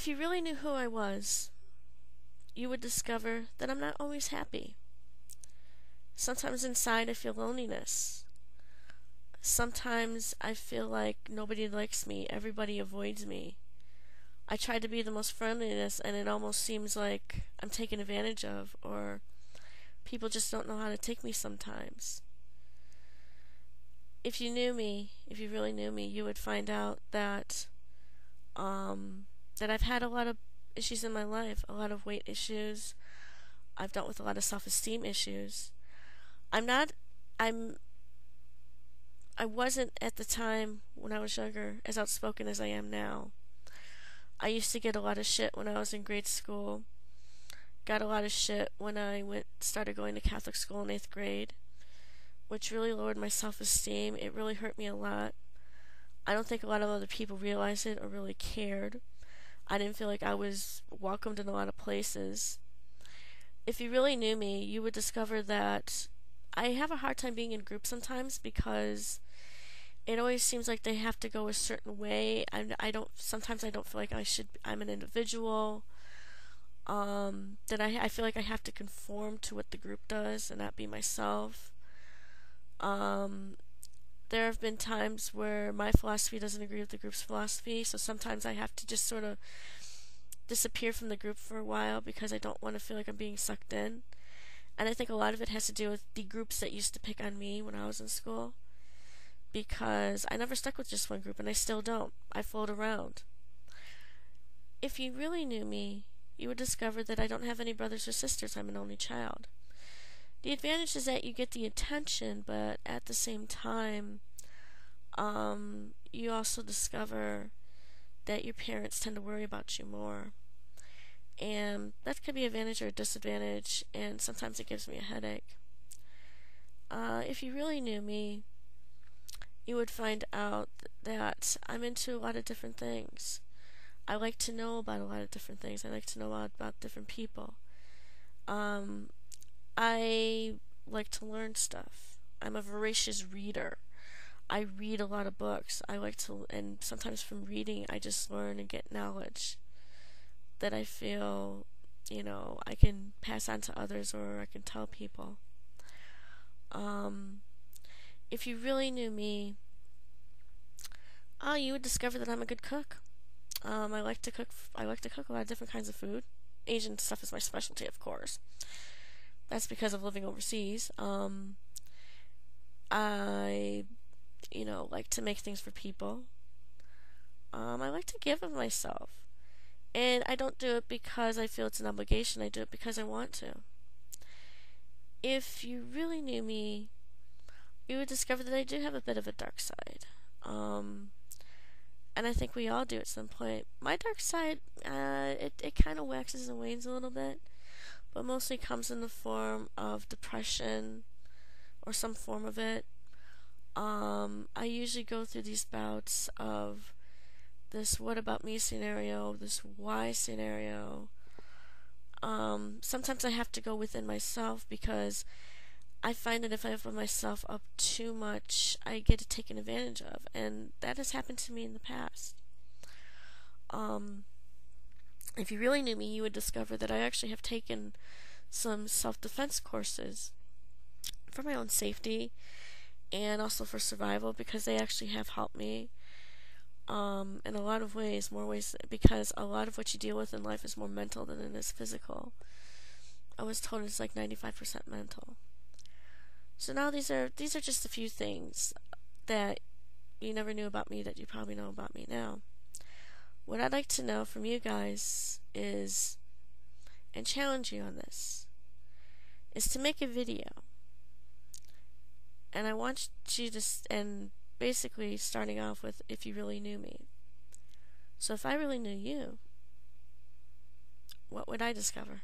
If you really knew who I was, you would discover that I'm not always happy. Sometimes inside I feel loneliness. Sometimes I feel like nobody likes me, everybody avoids me. I try to be the most friendliness and it almost seems like I'm taken advantage of, or people just don't know how to take me sometimes. If you knew me, if you really knew me, you would find out that that I've had a lot of issues in my life, a lot of weight issues. I've dealt with a lot of self-esteem issues. I'm not I'm I wasn't at the time when I was younger as outspoken as I am now. I used to get a lot of shit when I was in grade school. Got a lot of shit when I started going to Catholic school in 8th grade, which really lowered my self-esteem. It really hurt me a lot. I don't think a lot of other people realized it or really cared. I didn't feel like I was welcomed in a lot of places. If you really knew me, you would discover that I have a hard time being in groups sometimes because it always seems like they have to go a certain way. Sometimes I don't feel like I'm an individual. That I feel like I have to conform to what the group does and not be myself. There have been times where my philosophy doesn't agree with the group's philosophy, so sometimes I have to just sort of disappear from the group for a while because I don't want to feel like I'm being sucked in. And I think a lot of it has to do with the groups that used to pick on me when I was in school, because I never stuck with just one group, and I still don't. I float around. If you really knew me, you would discover that I don't have any brothers or sisters. I'm an only child. The advantage is that you get the attention, but at the same time, you also discover that your parents tend to worry about you more. And that could be an advantage or a disadvantage, and sometimes it gives me a headache. If you really knew me, you would find out that I'm into a lot of different things. I like to know about a lot of different things. I like to know about different people. I like to learn stuff. I'm a voracious reader. I read a lot of books. And sometimes from reading, I just learn and get knowledge that I feel, I can pass on to others or I can tell people. If you really knew me, you would discover that I'm a good cook. I like to cook. I like to cook a lot of different kinds of food. Asian stuff is my specialty, of course. That's because of living overseas. I, like to make things for people. I like to give of myself. And I don't do it because I feel it's an obligation. I do it because I want to. If you really knew me, you would discover that I do have a bit of a dark side. And I think we all do at some point. My dark side, it kind of waxes and wanes a little bit, but mostly comes in the form of depression or some form of it. I usually go through these bouts of this what about me scenario, this why scenario. Sometimes I have to go within myself because I find that if I open myself up too much, I get taken advantage of, and that has happened to me in the past. If you really knew me, you would discover that I actually have taken some self-defense courses for my own safety and also for survival, because they actually have helped me in a lot of ways, more ways, because a lot of what you deal with in life is more mental than it is physical. I was told it's like 95% mental. So now these are just a few things that you never knew about me that you probably know about me now. What I'd like to know from you guys is, and challenge you on this, is to make a video. And I want you to, and basically starting off with if you really knew me. So if I really knew you, what would I discover?